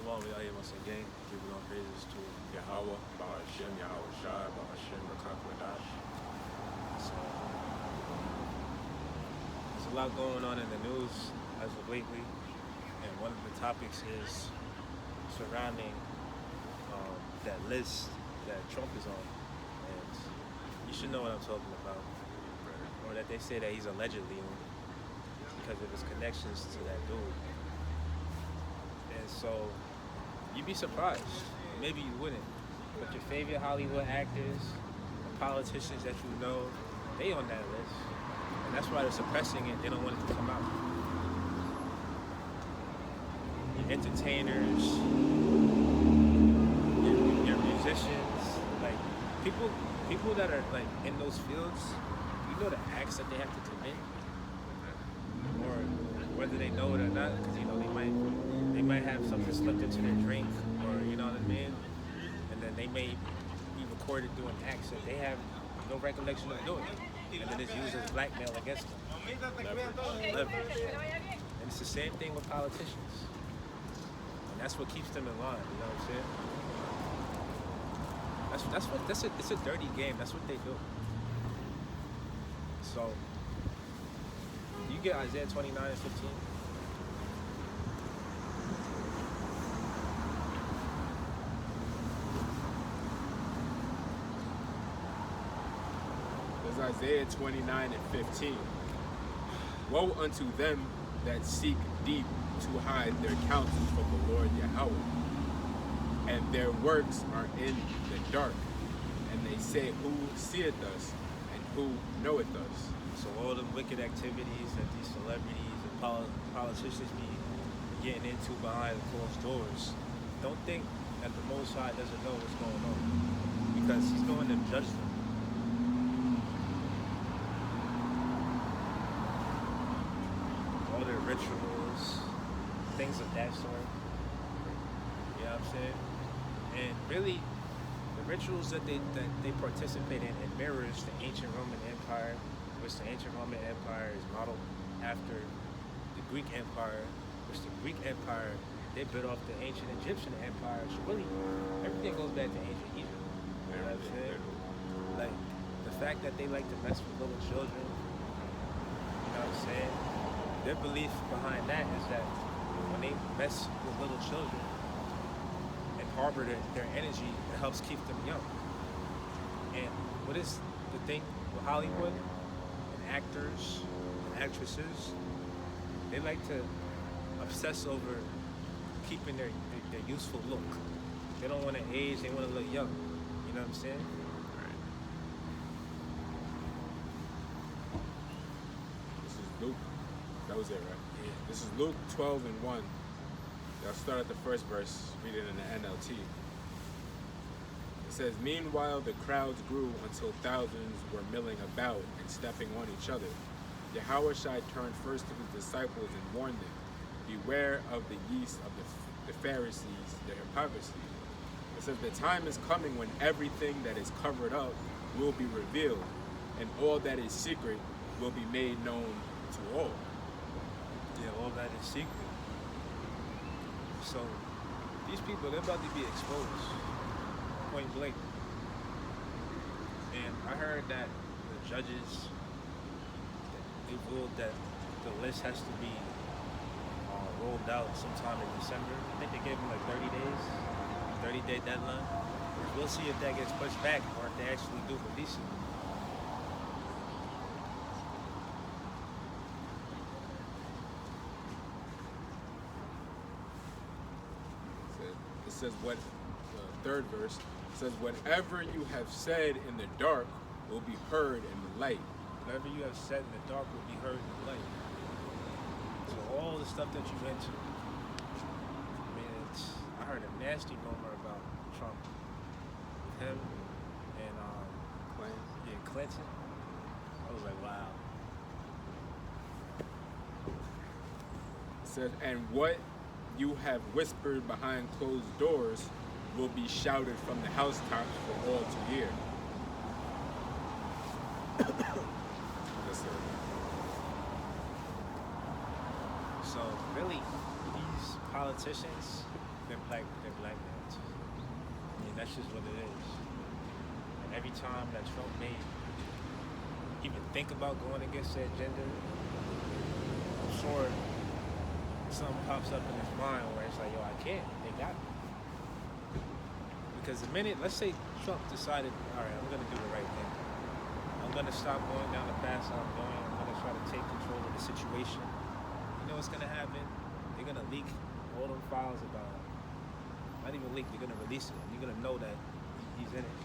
Shalom, Yahweh once again, giving all praises to Yahweh, Ba'ashem, Yahweh Shai, Ba'ashem, Rakakwadash. So, there's a lot going on in the news as of lately, and one of the topics is surrounding that list that Trump is on, and you should know what I'm talking about, or that they say that he's allegedly on, because of his connections to that dude. And so, you'd be surprised. Maybe you wouldn't. But your favorite Hollywood actors, the politicians that you know, they on that list. And that's why they're suppressing it. They don't want it to come out. Your entertainers, your musicians, like people that are like in those fields, you know the acts that they have to commit, or whether they know it or not, because you know they might have something slipped into their drink, or you know what I mean, and then they may be recorded doing acts that they have no recollection of doing, and then it's used as blackmail against them. Leverage. And it's the same thing with politicians, and that's what keeps them in line. You know what I'm saying? It's a dirty game. That's what they do. So you get Isaiah 29:15. There's Isaiah 29:15. Woe unto them that seek deep to hide their counsel from the Lord Yahweh, and their works are in the dark, and they say, who seeth us, and who knoweth us? So all the wicked activities that these celebrities and politicians be getting into behind closed doors, don't think that the Most High doesn't know what's going on, because He's going to judge them. All their rituals, things of that sort. You know what I'm saying? And really, the rituals that they participate in, it mirrors the ancient Roman Empire, which the ancient Roman Empire is modeled after the Greek Empire, which the Greek Empire, they bit off the ancient Egyptian Empire. So really, everything goes back to ancient Egypt. You know what I'm saying? Like, the fact that they like to mess with little children, you know what I'm saying? Their belief behind that is that when they mess with little children and harbor their energy, it helps keep them young. And what is the thing with Hollywood and actors and actresses? They like to obsess over keeping their youthful look. They don't want to age, they want to look young. You know what I'm saying? Right. This is Luke. That was it, right? Yeah. This is Luke 12:1. I'll start at the first verse, read it in the NLT. It says, meanwhile the crowds grew until thousands were milling about and stepping on each other. Yahushua turned first to his disciples and warned them, beware of the yeast of the Pharisees, their hypocrisy. It says, the time is coming when everything that is covered up will be revealed, and all that is secret will be made known to all. Yeah, all that is secret. So these people, they're about to be exposed, point blank. And I heard that the judges, they ruled that the list has to be rolled out sometime in December. I think they gave them like 30 days, 30-day deadline. We'll see if that gets pushed back or if they actually do release it. It says what, the third verse, says, whatever you have said in the dark will be heard in the light. Whatever you have said in the dark will be heard in the light. So all the stuff that you went to, I mean, I heard a nasty rumor about Trump with him and Clinton. I was like, wow. It says, and what you have whispered behind closed doors will be shouted from the housetops for all to hear. That's it. So really, these politicians, They're black males. I mean, that's just what it is. And every time that Trump may even think about going against that gender, I'm sure something pops up in his mind where it's like, yo, I can't. They got me. Because the minute, let's say Trump decided, all right, I'm going to do the right thing. I'm going to stop going down the path I'm going. I'm going to try to take control of the situation. You know what's going to happen? They're going to leak all them files about, not even leak, they're going to release it. You're going to know that he's in it.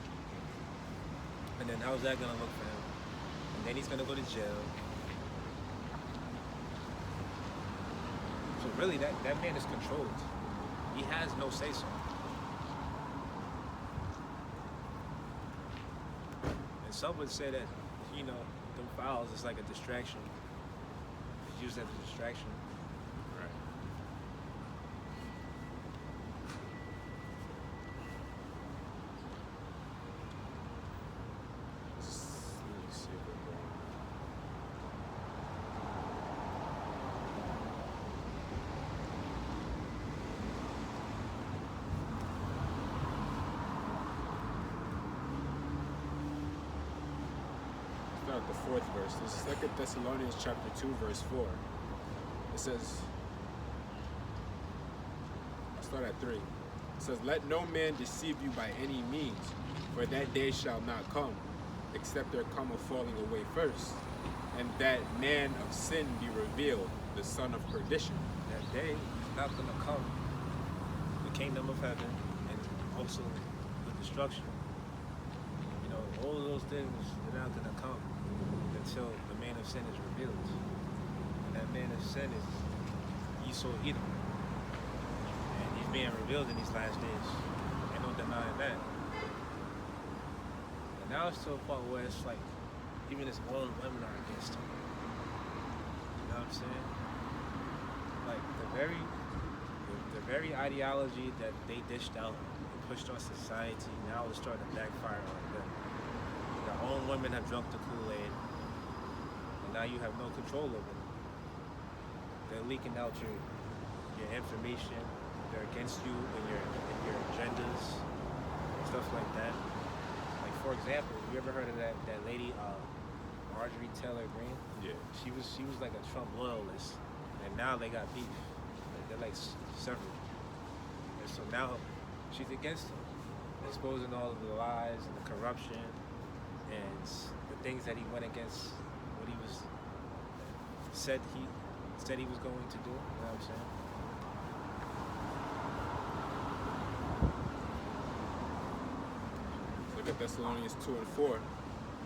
And then how's that going to look for him? And then he's going to go to jail. So really, that man is controlled. He has no say-so. And some would say that, you know, them files is like a distraction. It's used as a distraction. Right. Let me see what we're going. Start the 4th verse. This is 2 Thessalonians chapter 2, verse 4. It says, I'll start at 3. It says, let no man deceive you by any means, for that day shall not come, except there come a falling away first, and that man of sin be revealed, the son of perdition. That day is not going to come. The kingdom of heaven and also the destruction. You know, all of those things are not going to come until the man of sin is revealed. And that man of sin is Esau Edom. And he's being revealed in these last days. Ain't no denying that. And now it's to a point where it's like, even his own women are against him. You know what I'm saying? Like the very ideology that they dished out and pushed on society now is starting to backfire on them. Their own women have drunk the Kool-Aid, and now you have no control over them. They're leaking out your information. They're against you and your agendas, stuff like that. Like for example, you ever heard of that lady Marjorie Taylor Greene? Yeah. She was like a Trump loyalist, and now they got beef. They're like several, and so now she's against him, exposing all of the lies and the corruption and the things that he went against, what he was said he was going to do. You know what I'm saying? Look at Thessalonians 2 and 4.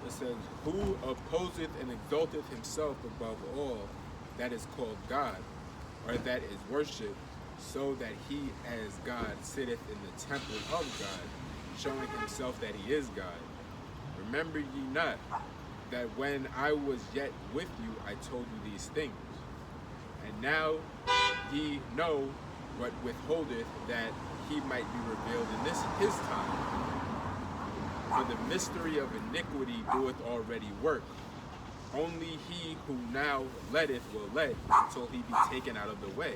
It says, who opposeth and exalteth himself above all that is called God, or that is worshipped, so that he as God sitteth in the temple of God, showing himself that he is God. Remember ye not that when I was yet with you, I told you these things. And now ye know what withholdeth, that he might be revealed in this his time. For the mystery of iniquity doeth already work. Only he who now letteth will let until he be taken out of the way.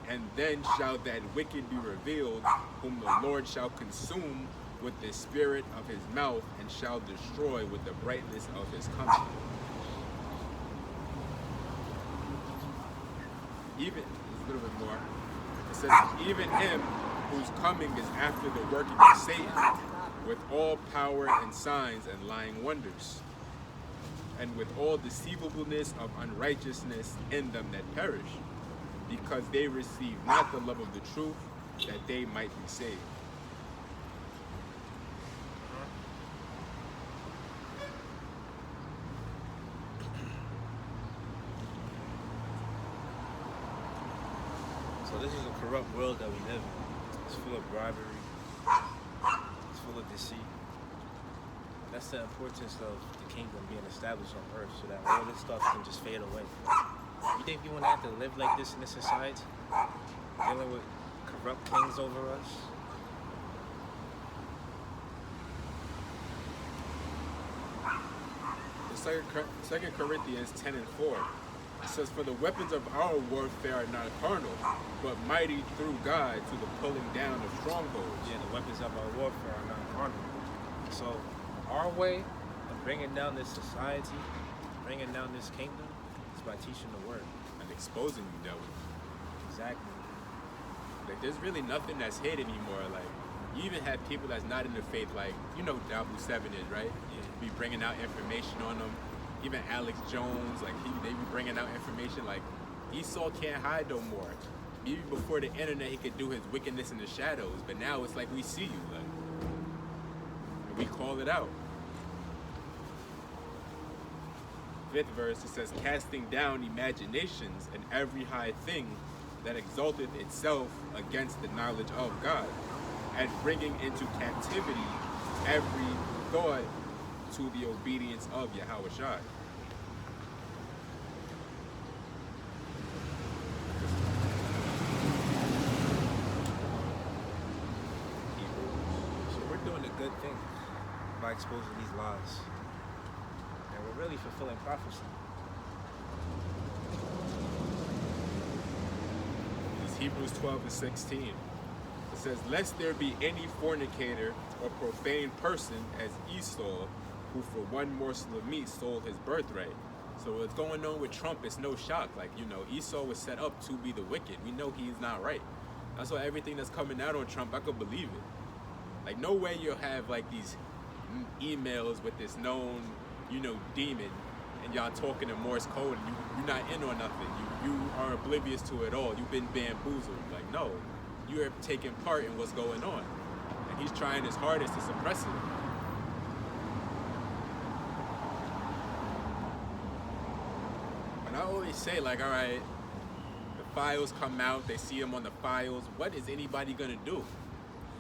And then shall that wicked be revealed, whom the Lord shall consume with the spirit of his mouth, and shall destroy with the brightness of his coming. Even, a little bit more, it says, even him whose coming is after the working of Satan, with all power and signs and lying wonders, and with all deceivableness of unrighteousness in them that perish, because they receive not the love of the truth, that they might be saved. So this is a corrupt world that we live in. It's full of bribery. It's full of deceit. That's the importance of the kingdom being established on earth, so that all this stuff can just fade away. You think you want to have to live like this in this society? Dealing with corrupt kings over us? In 2 Corinthians 10 and 4, It says, "For the weapons of our warfare are not carnal, but mighty through God to the pulling down of strongholds." Yeah, the weapons of our warfare are not carnal. So, our way of bringing down this society, bringing down this kingdom, is by teaching the word. And exposing you, devil. Exactly. Like, there's really nothing that's hid anymore. Like, you even have people that's not in the faith, like, you know who Dabu 7 is, right? Yeah. Be bringing out information on them. Even Alex Jones, like, they be bringing out information. Like, Esau can't hide no more. Even before the internet, he could do his wickedness in the shadows. But now it's like we see you, like, and we call it out. 5th verse, it says, "Casting down imaginations and every high thing that exalteth itself against the knowledge of God, and bringing into captivity every thought to the obedience of Yahushua." So we're doing a good thing by exposing these lies. And we're really fulfilling prophecy. It's Hebrews 12:16. It says, "Lest there be any fornicator or profane person as Esau, who for one morsel of meat sold his birthright." So what's going on with Trump is no shock. Like, you know, Esau was set up to be the wicked. We know he's not right. That's why everything that's coming out on Trump, I could believe it. Like, no way you'll have, like, these emails with this known, you know, demon, and y'all talking in Morse code, and you're not in on nothing. You are oblivious to it all. You've been bamboozled. Like, no, you are taking part in what's going on. And he's trying his hardest to suppress it. And I always say, like, all right, the files come out, they see him on the files. What is anybody gonna do?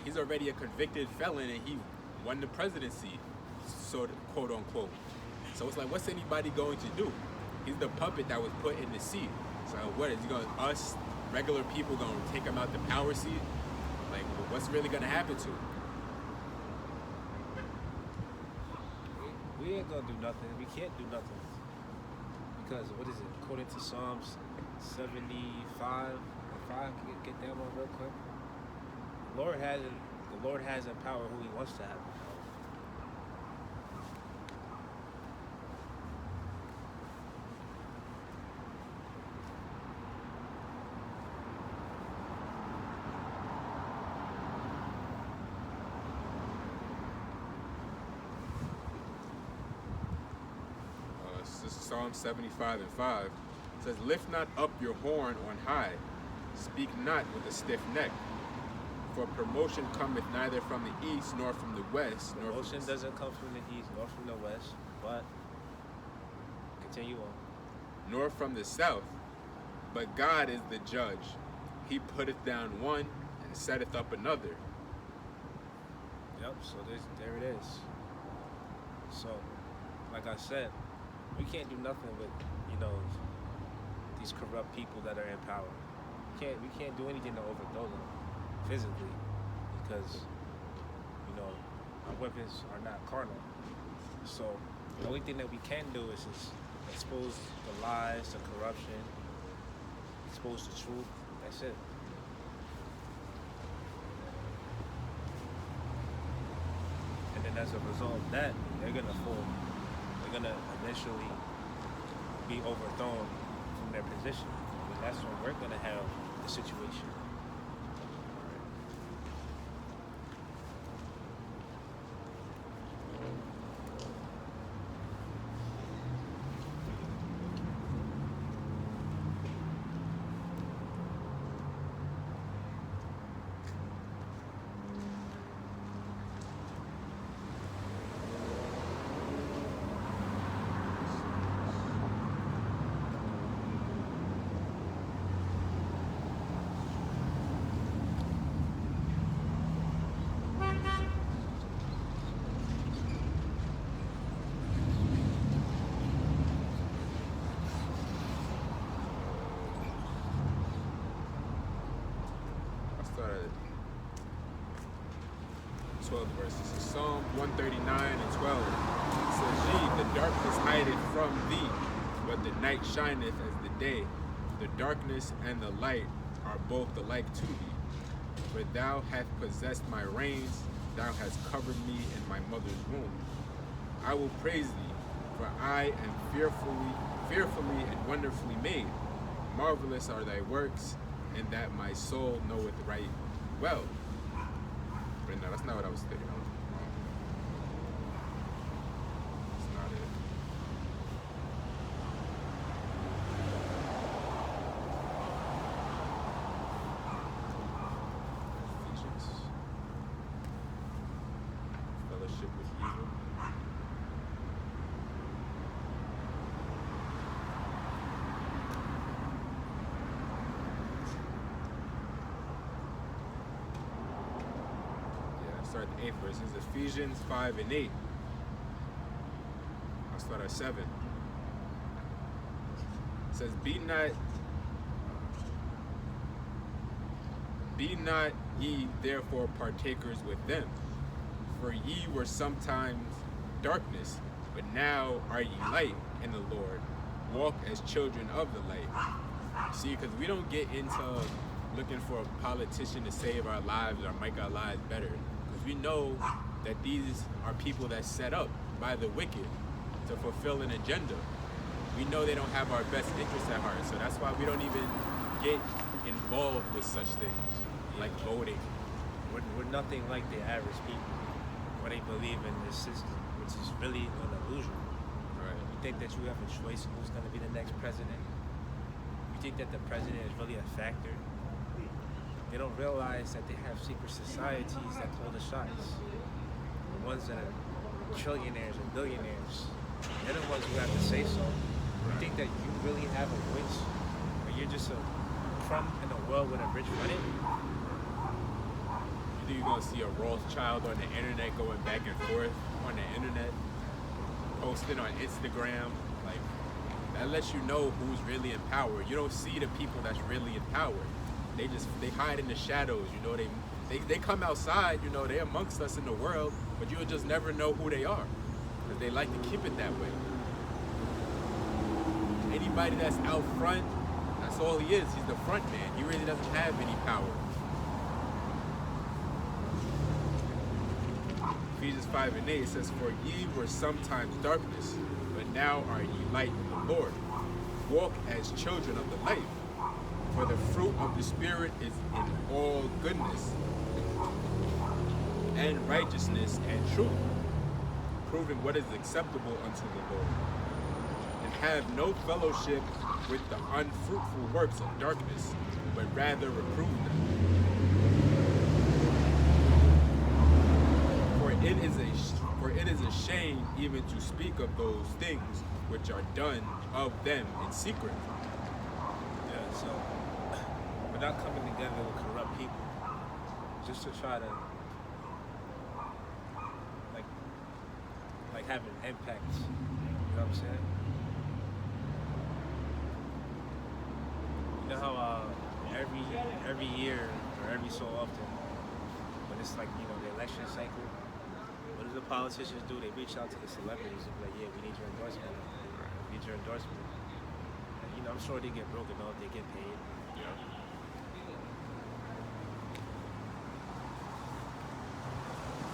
He's already a convicted felon, and he won the presidency, sort of, quote unquote. So it's like, what's anybody going to do? He's the puppet that was put in the seat. So what is he going? Us regular people going to take him out the power seat? Like, what's really going to happen to him? We ain't gonna do nothing. We can't do nothing. Because, what is it? According to Psalms 75, if I can get that one real quick. The Lord has in power who he wants to have in power. This is Psalm 75:5. It says, "Lift not up your horn on high, speak not with a stiff neck. For promotion cometh neither from the east nor from the west, nor Promotion from doesn't come from the east nor from the west, but continue on. nor from the south, but God is the judge. He putteth down one and setteth up another." Yep, so there it is. So, like I said, we can't do nothing with, you know, these corrupt people that are in power. We can't do anything to overthrow them physically, because, you know, our weapons are not carnal. So the only thing that we can do is just expose the lies, the corruption, expose the truth. That's it. And then as a result of that, they're gonna fall. They're gonna eventually be overthrown from their position. And that's when we're gonna have the situation. I started 12 verses. So Psalm 139:12. It says, "Yea, the darkness hideth from thee, but the night shineth as the day, the darkness and the light are both alike to thee. For thou hast possessed my reins, thou hast covered me in my mother's womb. I will praise thee, for I am fearfully and wonderfully made. Marvelous are thy works, and that my soul knoweth right well. But no, that's not what I was thinking. I was wrong. That's not it. Ephesians. Fellowship with evil. Start at the 8th verse. This is Ephesians 5 and 8. I'll start at 7. It says, Be not ye therefore partakers with them, for ye were sometimes darkness, but now are ye light in the Lord. Walk as children of the light. See, because we don't get into looking for a politician to save our lives or make our lives better. We know that these are people that's set up by the wicked to fulfill an agenda. We know they don't have our best interests at heart, so that's why we don't even get involved with such things, like voting. We're nothing like the average people, where they believe in this system, which is really an illusion. Right. You think that you have a choice of who's going to be the next president? You think that the president is really a factor? They don't realize that they have secret societies that call the shots. The ones that are trillionaires and billionaires, they're the ones who have to say so. You think that you really have a voice, or you're just a crumb in a world with a rich money? You think you're gonna see a Rothschild on the internet going back and forth on the internet, posting on Instagram? Like, that lets you know who's really in power. You don't see the people that's really in power. They hide in the shadows, you know. They come outside, you know. They're amongst us in the world, but you'll just never know who they are, because they like to keep it that way. Anybody that's out front, that's all he is. He's the front man. He really doesn't have any power. Ephesians 5 and 8 it says, For ye were sometimes darkness, but now are ye light in the Lord. Walk as children of the light. For the fruit of the Spirit is in all goodness and righteousness and truth, proving what is acceptable unto the Lord. And have no fellowship with the unfruitful works of darkness, but rather reprove them. For it is a shame even to speak of those things which are done of them in secret. Yeah, so we're not coming together with corrupt people just to try to like have an impact. You know what I'm saying? You know how every year or every so often, when it's like, you know, the election cycle, what do the politicians do? They reach out to the celebrities and be like, yeah, we need your endorsement. We need your endorsement. And, you know, I'm sure they get broken off, they get paid. Yeah.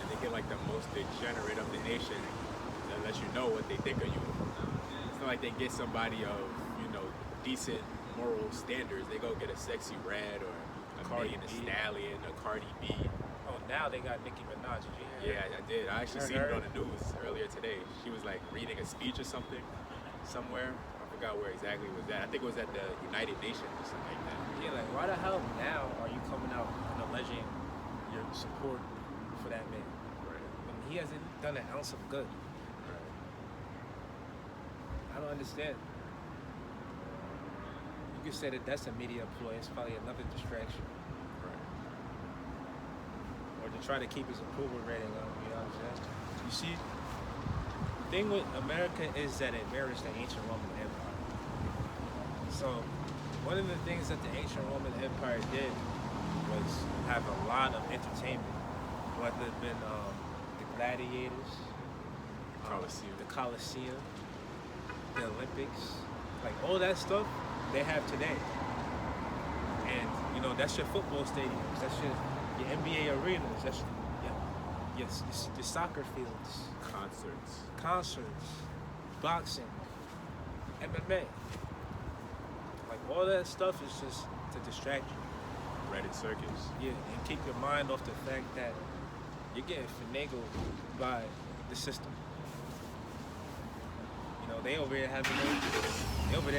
And they get like the most degenerate of the nation that lets you know what they think of you. It's not like they get somebody of, you know, decent moral standards. They go get a Sexy Red or a Megan Thee Stallion, a Cardi B. Oh, now they got Nicki Minaj. Did you hear Yeah, I did. I actually seen it on the news earlier today. She was like reading a speech or something somewhere. I forgot where exactly it was at. I think it was at the United Nations or something like that. Yeah, like why the hell now are you coming out and alleging your support for that man? Right. When he hasn't done an ounce of good. Right. I don't understand. You could say that that's a media ploy. It's probably another distraction. Right. Or to try to keep his approval rating up, you know what I'm saying? You see, the thing with America is that it mirrors the ancient Roman Empire. So, one of the things that the ancient Roman Empire did was have a lot of entertainment, whether it been the gladiators, Colosseum. the Colosseum, the Olympics, like all that stuff they have today. And that's your football stadiums. That's your NBA arenas. That's your soccer fields, concerts, boxing, MMA. Like all that stuff is just to distract you. Reddit circus. Yeah, and keep your mind off the fact that you're getting finagled by the system. They over there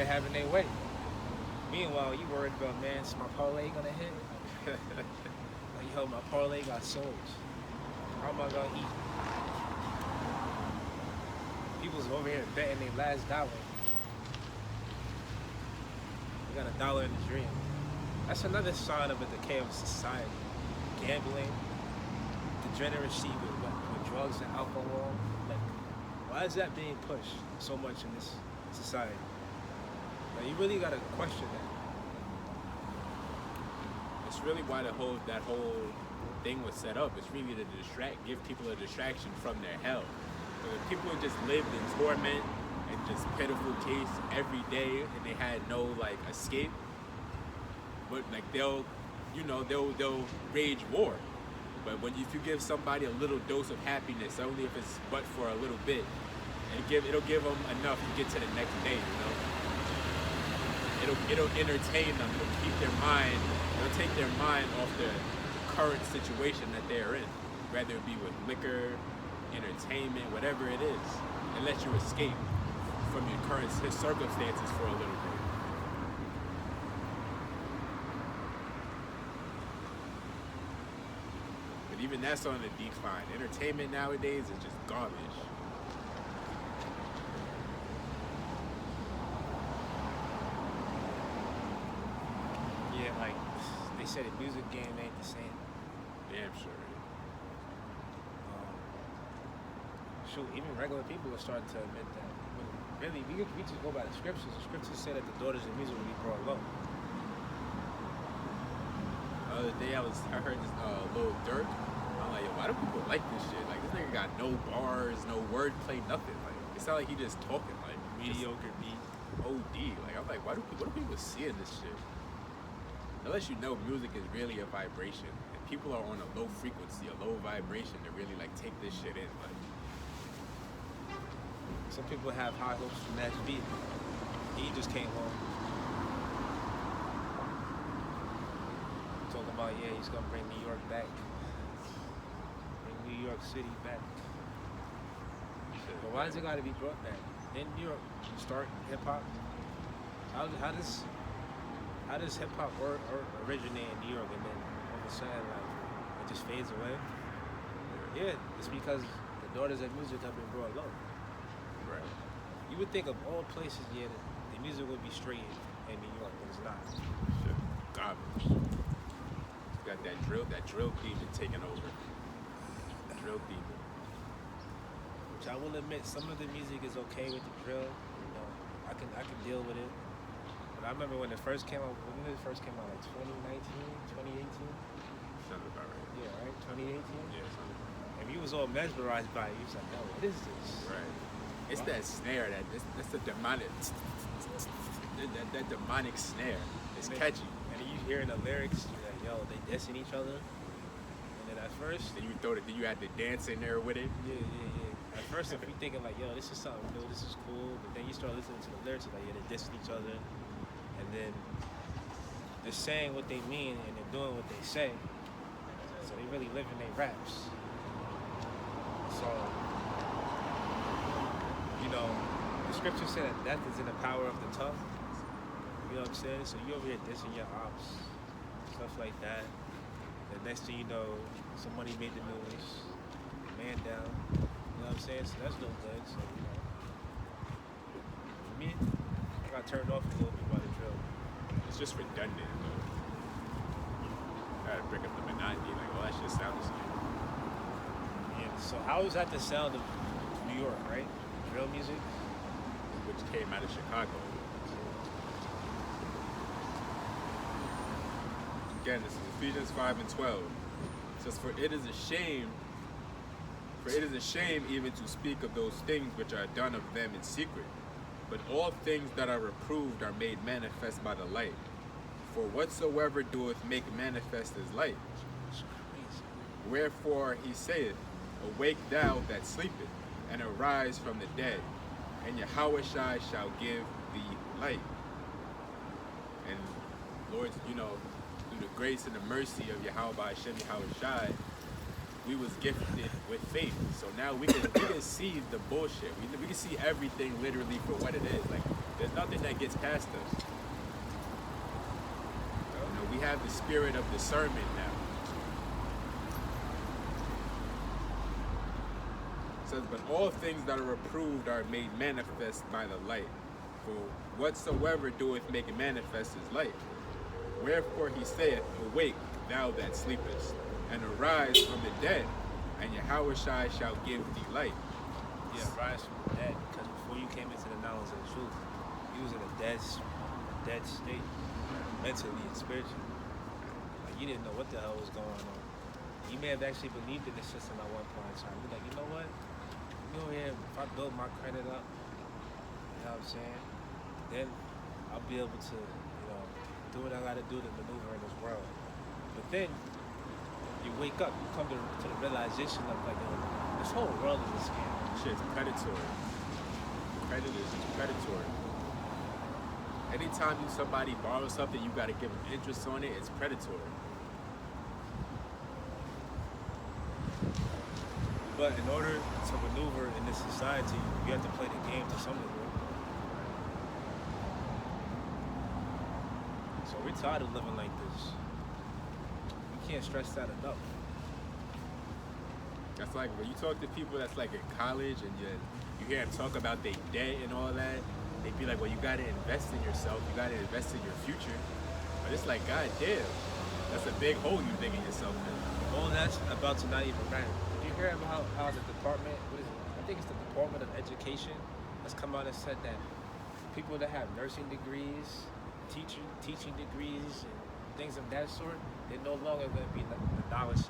having their way. Meanwhile, you worried about, man, is my parlay gonna hit? Like, yo, my parlay got sold. How am I gonna eat? People's over here betting their last dollar. They got $1 in the dream. That's another sign of a decay of society. Gambling, degeneracy with drugs and alcohol. Like, why is that being pushed so much in this society? Like, you really gotta question that. It's really why that whole thing was set up. It's really to give people a distraction from their hell. So if people just lived in torment and just pitiful case every day, and they had no escape, but they'll rage war. But if you give somebody a little dose of happiness, only if it's but for a little bit, it'll give them enough to get to the next day. It'll entertain them. It'll keep their mind. It'll take their mind off the current situation that they're in, whether it be with liquor, entertainment, whatever it is, and let you escape from your current circumstances for a little bit. But even that's on the decline. Entertainment nowadays is just garbage. Yeah, like they said, the music game ain't the same. Damn sure. Shoot, even regular people are starting to admit that. But really, we just go by the scriptures. The scriptures say that the daughters of music will be brought low. The other day I heard this Lil Durk. I'm like, yo, why do people like this shit? Like, this nigga got no bars, no wordplay, nothing. Like, it sound like he just talking, like mediocre beat, OD. Like, I'm like, what do people see in this shit? Unless you know music is really a vibration, and people are on a low frequency, a low vibration to really take this shit in. Like, some people have high hopes for Max B. He just came home talking about, he's gonna bring New York back, bring New York City back. But why does it gotta be brought back? In New York, start hip hop. How does hip hop originate in New York, and then all of a sudden it just fades away? Yeah, it's because the daughters of music have been brought low. right. You would think of all places, the music would be straight in New York, but it's not. Shit. Garbage. It's got that drill demon taking over. Drill demon. Which I will admit, some of the music is okay with the drill. I can deal with it. But I remember when it first came out, like 2019, 2018? Sounds about right. Yeah, right? 2018? Yeah, sounds about right. And he was all mesmerized by it. He was like, yo, what is this? Right. It's that snare, that's the demonic, that demonic snare. It's catchy. And then you hearing the lyrics, you're like, yo, they dissing each other. And then at first, Then you had to dance in there with it. yeah. At first, if you're thinking like, yo, this is something new, this is cool, but then you start listening to the lyrics, like, they're dissing each other, and then they're saying what they mean and they're doing what they say. So they really live in their raps. So, the scripture said that death is in the power of the tongue. You know what I'm saying? So you over here dissing your ops, stuff like that. The next thing you know, somebody made the news, man down. You know what I'm saying? So that's no good. So, for me, I got turned off a little bit by the drill. It's just redundant, though. Gotta break up the monotony, like, all that shit sounds the same. Yeah. So how is that the sound of New York, right? Drill music? Which came out of Chicago. Again, this is Ephesians 5:12. It says, For it is a shame even to speak of those things which are done of them in secret. But all things that are reproved are made manifest by the light. For whatsoever doeth make manifest is light. It's crazy. Wherefore he saith, Awake thou that sleepest, and arise from the dead, and Yahushua shall give thee light. And Lord, through the grace and the mercy of Yahweh Hashem Yahushua, we was gifted with faith. So now we can see the bullshit. We can see everything literally for what it is. Like, there's nothing that gets past us. We have the spirit of discernment now. It says, but all things that are approved are made manifest by the light. For whatsoever doeth make it manifest is light. Wherefore he saith, Awake, thou that sleepest, and arise from the dead, and Yahushua shall give thee light. Yeah, rise from the dead, because before you came into the knowledge of the truth, you was in a dead state, mentally and spiritually. Like, you didn't know what the hell was going on. You may have actually believed in the system at one point in time. You're like, you know what? You know, here, if I build my credit up, you know what I'm saying? Then I'll be able to, do what I gotta do to maneuver in this world. But then you wake up, you come to the realization of like, this whole world is a scam. Shit's predatory. Credit is predatory. Anytime somebody borrows something, you gotta give them interest on it. It's predatory. But in order to maneuver in this society, you have to play the game to some degree. So we're tired of living like this. We can't stress that enough. That's like when you talk to people that's like in college and you hear them talk about their debt and all that, they be like, well, you gotta invest in yourself, you gotta invest in your future. But it's like, god damn, that's a big hole you digging yourself in. All that's about to not even matter. Did you hear about how the department, I think it's the Department of Education, has come out and said that people that have nursing degrees, teaching degrees, and things of that sort, they're no longer going to be acknowledged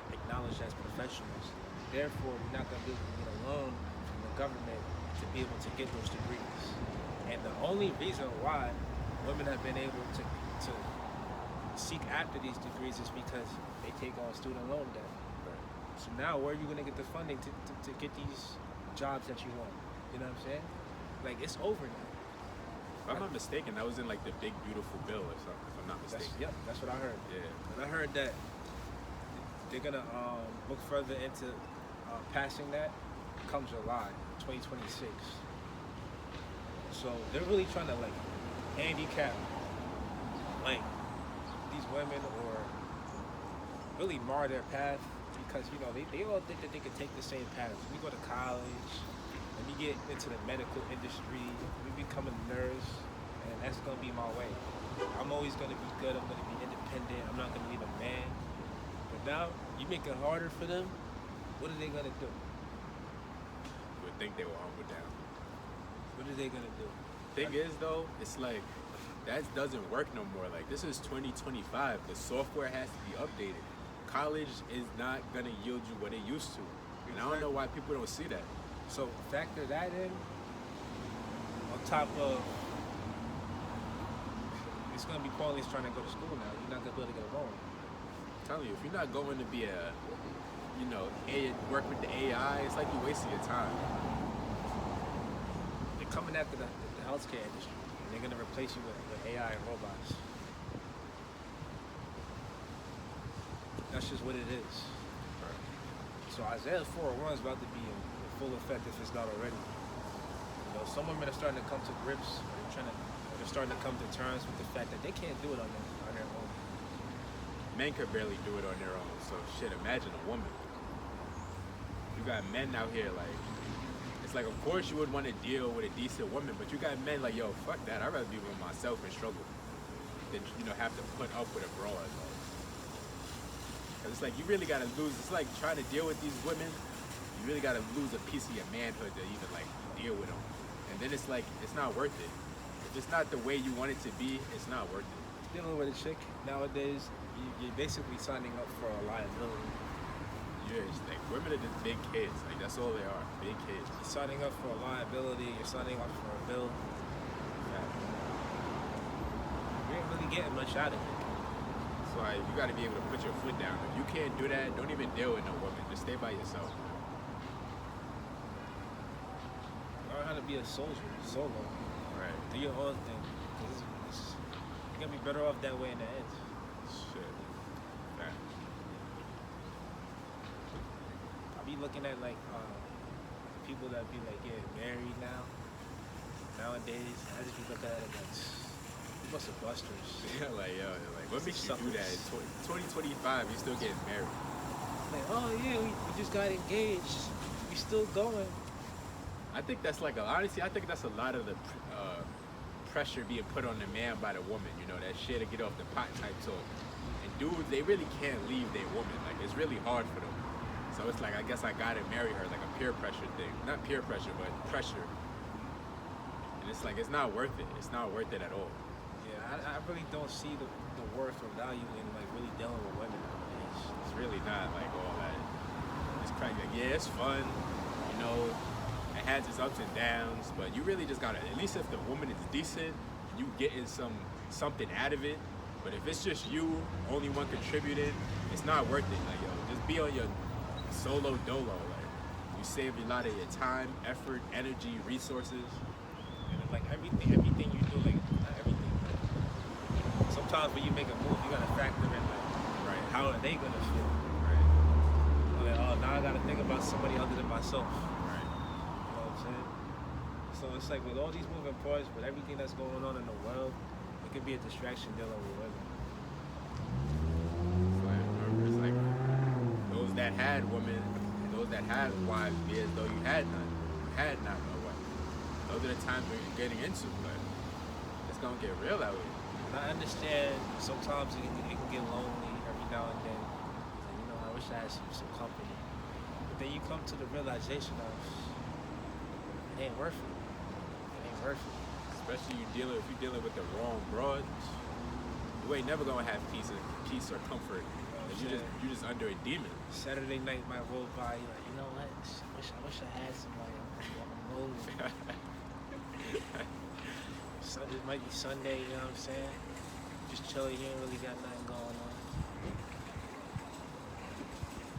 as professionals. Therefore, you're not going to be able to get a loan from the government to be able to get those degrees. And the only reason why women have been able to seek after these degrees is because they take on student loan debt. So now, where are you going to get the funding to get these jobs that you want? You know what I'm saying? Like, it's over now. If I'm not mistaken, that was in like the Big Beautiful Bill or something, if I'm not mistaken. That's what I heard. Yeah. And I heard that they're gonna look further into passing that come July 2026. So they're really trying to like handicap like these women or really mar their path because they all think that they could take the same path. We go to college. Let me get into the medical industry, let me become a nurse, and that's gonna be my way. I'm always gonna be good, I'm gonna be independent, I'm not gonna need a man. But now, you make it harder for them, what are they gonna do? You would think they were humble down. What are they gonna do? Thing is though, it's like, that doesn't work no more. Like, this is 2025, the software has to be updated. College is not gonna yield you what it used to. And I don't know why people don't see that. So factor that in on top of it's gonna be pointless trying to go to school now. You're not gonna be able to get a loan. I'm telling you, if you're not going to be work with the AI, it's like you're wasting your time. They're coming after the healthcare industry and they're gonna replace you with AI and robots. That's just what it is. So Isaiah 4:1 is about to be in full effect if it's not already. Some women are starting to come to grips. They're starting to come to terms with the fact that they can't do it on their own. Men could barely do it on their own. So shit, imagine a woman. You got men out here like, it's like of course you would want to deal with a decent woman, but you got men like, yo, fuck that. I'd rather be with myself and struggle than have to put up with a broad. Cause it's like you really gotta lose. It's like trying to deal with these women. You really gotta lose a piece of your manhood to even like deal with them. And then it's like, it's not worth it. If it's not the way you want it to be, it's not worth it. Dealing with a chick nowadays, you're basically signing up for a liability. Yeah, it's like women are just big kids. Like that's all they are, big kids. You're signing up for a liability, you're signing up for a bill. getting much out of it. So like, you got to be able to put your foot down. If you can't do that, don't even deal with no woman. Just stay by yourself. Learn how to be a soldier, solo. Right. Do your own thing. 'Cause you're gonna be better off that way in the end. Shit. Man. I be looking at like people that be like getting married nowadays. I just be looking at it like you must have busters. Yeah, like what makes you do that? In 2025, you still getting married. Like, oh yeah, we just got engaged. We still going. I think that's like honestly, I think that's a lot of the pressure being put on the man by the woman. You know, that shit to get off the pot type talk. And dudes, they really can't leave their woman. Like it's really hard for them. So it's like I guess I gotta marry her, like a peer pressure thing. Not peer pressure, but pressure. And it's like it's not worth it. It's not worth it at all. Yeah, I really don't see the worth or value in like really dealing with women nowadays. It's really not like all that. It's crazy. Like, yeah, it's fun. You know, it has its ups and downs, but you really just gotta. At least if the woman is decent, you getting something out of it. But if it's just you, only one contributing, it's not worth it. Like yo, just be on your solo dolo. Like you save a lot of your time, effort, energy, resources. And it's like everything you do, like not everything. But sometimes when you make a move, you gotta factor in like, Right. how are they gonna feel? Right. Like, oh, now I gotta think about somebody other than myself. Right. You know what I'm saying? So it's like with all these moving parts, with everything that's going on in the world, it could be a distraction dealing with women. It's like those that had women, those that had wives, be as though you had none. You had not no wife. Those are the times where you're getting into, but it's gonna get real out here. And I understand sometimes it can get lonely every now and then. Like, you know, I wish I had some company. But then you come to the realization of it ain't worth it. It ain't worth it. Especially if you're dealing with the wrong broads, you ain't never gonna have peace or comfort. You just under a demon. Saturday night might roll by, you're like, you know what? I wish I had somebody on the move. Sunday might be Sunday, you know what I'm saying? Just chilling, you ain't really got nothing going on.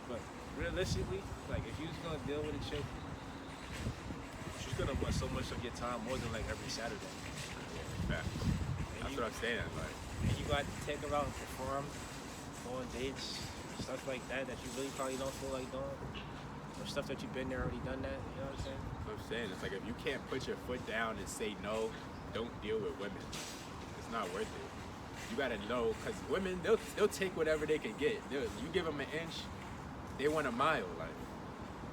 But realistically, like if you was gonna deal with a chick, she's gonna want so much of your time more than like every Saturday. Yeah. That's what I'm saying. Like, And you got to take her out and perform, go on dates, stuff like that you really probably don't feel like doing. Or stuff that you've been there already done that, you know what I'm saying? that's what I'm saying. It's like if you can't put your foot down and say no, don't deal with women. It's not worth it. You gotta know, cause women they'll take whatever they can get. You give them an inch, they want a mile. Like,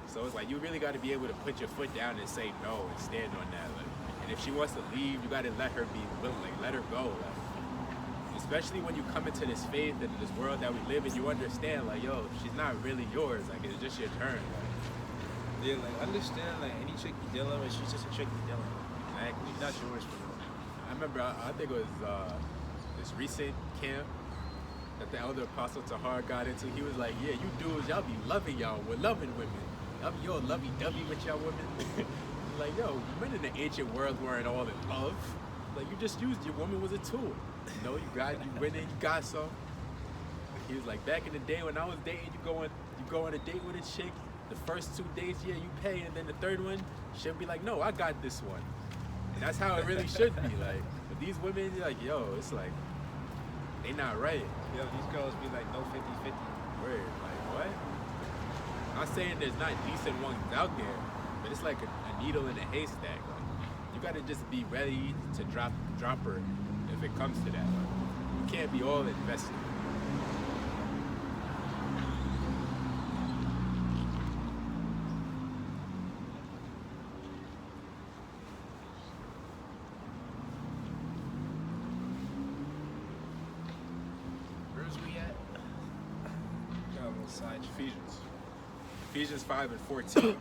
so it's like you really got to be able to put your foot down and say no and stand on that. Like, and if she wants to leave, you got to let her be willing. Like, let her go. Like, especially when you come into this faith and this world that we live in, you understand, like, yo, she's not really yours. Like, it's just your turn. Like, Yeah, like understand, like any chick you dealing with, she's just a chick you dealing with. exactly. She's not yours for real. I remember, I think it was this recent camp that the elder apostle Tahar got into. He was like, yeah, you dudes, y'all be loving y'all. We're loving women. Y'all be all lovey-dovey with y'all women. Like, yo, men in the ancient world weren't all in love. Like, you just used your woman was a tool. You know, you went in, you got some. He was like, back in the day when I was dating, you go on a date with a chick. The first 2 dates, yeah, you pay, and then the third one, she'll be like, no, I got this one. And that's how it really should be. Like, but these women, like, yo, it's like, they not right. Yo, these girls be like no 50-50. Word, like, what? I'm not saying there's not decent ones out there, but it's like a needle in a haystack. Like, you gotta just be ready to drop her if it comes to that. Like, you can't be all invested. Where's we at? Got a little side. Ephesians 5 and 14.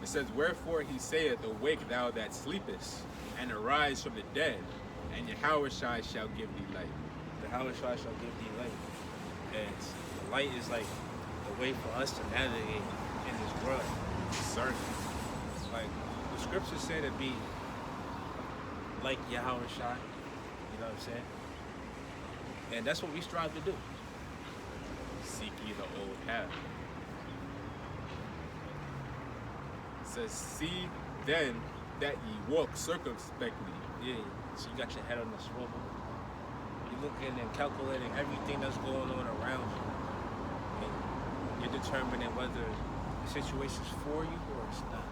It says, wherefore he saith, awake thou that sleepest, and arise from the dead, and Yahushua shall give thee light. The Yahushua shall give thee light. And the light is like the way for us to navigate in this world. Certain. Like the scriptures say to be like Yahushua. You know what I'm saying? And that's what we strive to do. Seek ye the old path. It says, see then that ye walk circumspectly. Yeah. So you got your head on the swivel. You're looking and calculating everything that's going on around you. And you're determining whether the situation's for you or it's not.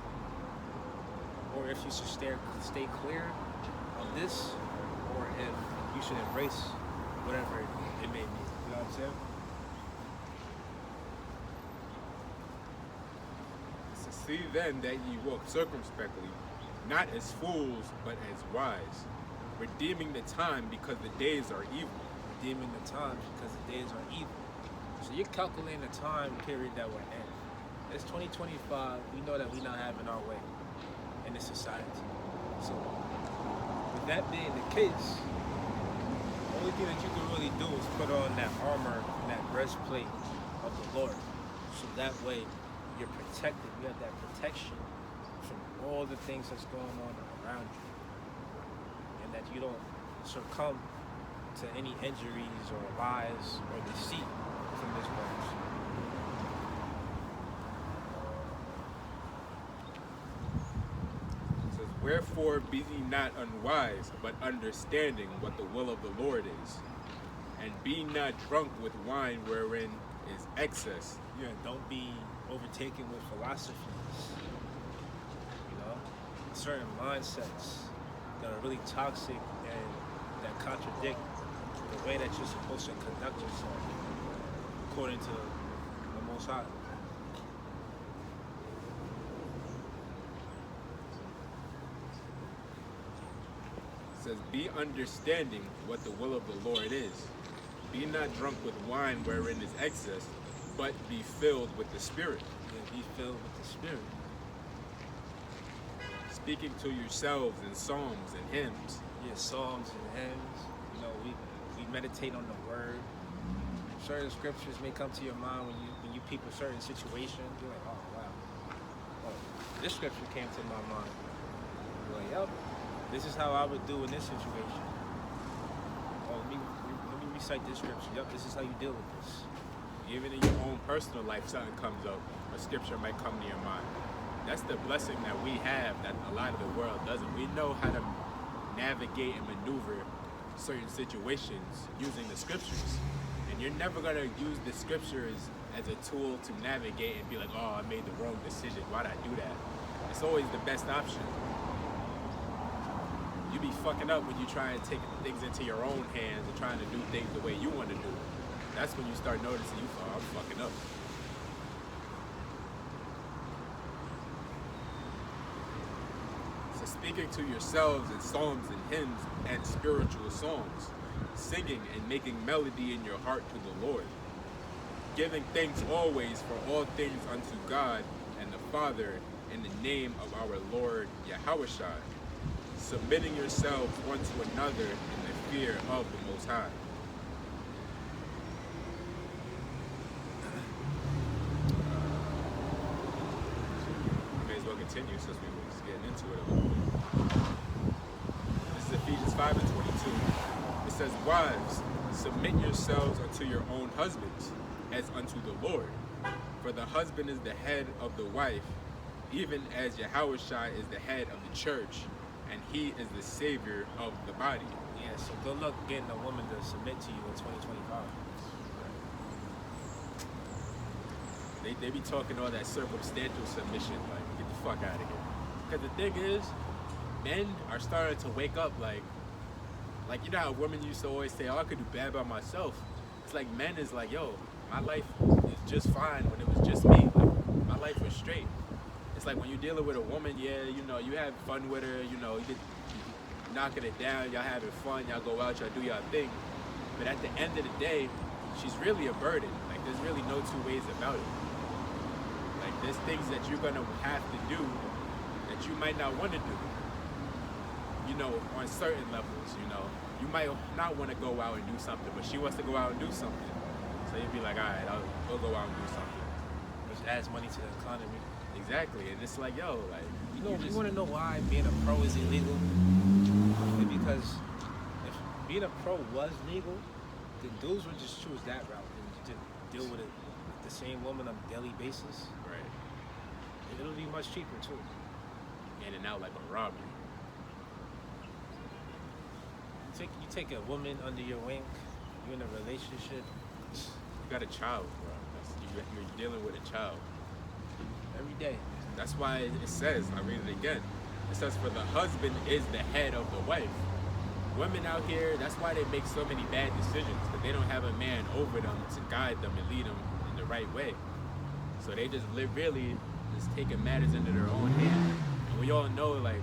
Or if you should stay clear of this, or if you should embrace whatever it may be. You know what I'm saying? So see then that ye walk circumspectly, not as fools, but as wise, redeeming the time because the days are evil. Redeeming the time because the days are evil. So you're calculating the time period that we're in. It's 2025. We know that we're not having our way in this society. So with that being the case, the only thing that you can really do is put on that armor and that breastplate of the Lord. So that way you're protected. You have that protection from all the things that's going on around you. And that you don't succumb to any injuries or lies or deceit from this world. It says, wherefore be ye not unwise, but understanding what the will of the Lord is. And be not drunk with wine wherein is excess. Yeah, don't be overtaken with philosophies. You know, certain mindsets that are really toxic and that contradict the way that you're supposed to conduct yourself according to the Most High. It says, be understanding what the will of the Lord is. Be not drunk with wine wherein is excess, but be filled with the Spirit. Yeah, be filled with the Spirit. Speaking to yourselves in psalms and hymns. Yeah, psalms and hymns. You know, we meditate on the Word. Certain scriptures may come to your mind when you peep a certain situation. You're like, oh wow, oh, this scripture came to my mind. You're like, yep, this is how I would do in this situation. Oh, let me recite this scripture. Yep, this is how you deal with this. Even in your own personal life, something comes up, a scripture might come to your mind. That's the blessing that we have that a lot of the world doesn't. We know how to navigate and maneuver certain situations using the scriptures. And you're never going to use the scriptures as a tool to navigate and be like, oh, I made the wrong decision. Why'd I do that? It's always the best option. You be fucking up when you try and take things into your own hands and trying to do things the way you want to do it. That's when you start noticing I'm fucking up. So speaking to yourselves in psalms and hymns and spiritual songs, singing and making melody in your heart to the Lord, giving thanks always for all things unto God and the Father in the name of our Lord Yahushua, submitting yourselves one to another in the fear of the Most High. We may as well continue since we were just getting into it a little bit. This is Ephesians 5 and 22. It says, wives, submit yourselves unto your own husbands, as unto the Lord. For the husband is the head of the wife, even as Yahushua is the head of the church, and he is the savior of the body. Yeah, so good luck getting a woman to submit to you in 2025. They be talking all that circumstantial submission, like, get the fuck out of here. Because the thing is, men are starting to wake up like you know how women used to always say, oh, I could do bad by myself. It's like men is like, yo, my life is just fine when it was just me. Like, my life was straight. It's like when you're dealing with a woman, yeah, you know, you have fun with her, you know, you knocking it down, y'all having fun, y'all go out, y'all do y'all thing. But at the end of the day, she's really a burden. Like, there's really no two ways about it. Like, there's things that you're gonna have to do that you might not want to do. You know, on certain levels, you know. You might not want to go out and do something, but she wants to go out and do something. So you'd be like, all right, we'll go out and do something. Which adds money to the economy. Exactly, and it's like, yo, like, you want to know why being a pro is illegal? Because if being a pro was legal, then dudes would just choose that route and to deal with it, the same woman on a daily basis. Right. And it'll be much cheaper too. In and out like a robbery. You take a woman under your wing. You're in a relationship. You got a child, bro. You're dealing with a child. Every day. That's why it says, I read it again. It says, for the husband is the head of the wife. Women out here, that's why they make so many bad decisions, because they don't have a man over them to guide them and lead them in the right way. So they just really just taking matters into their own hands. And we all know, like,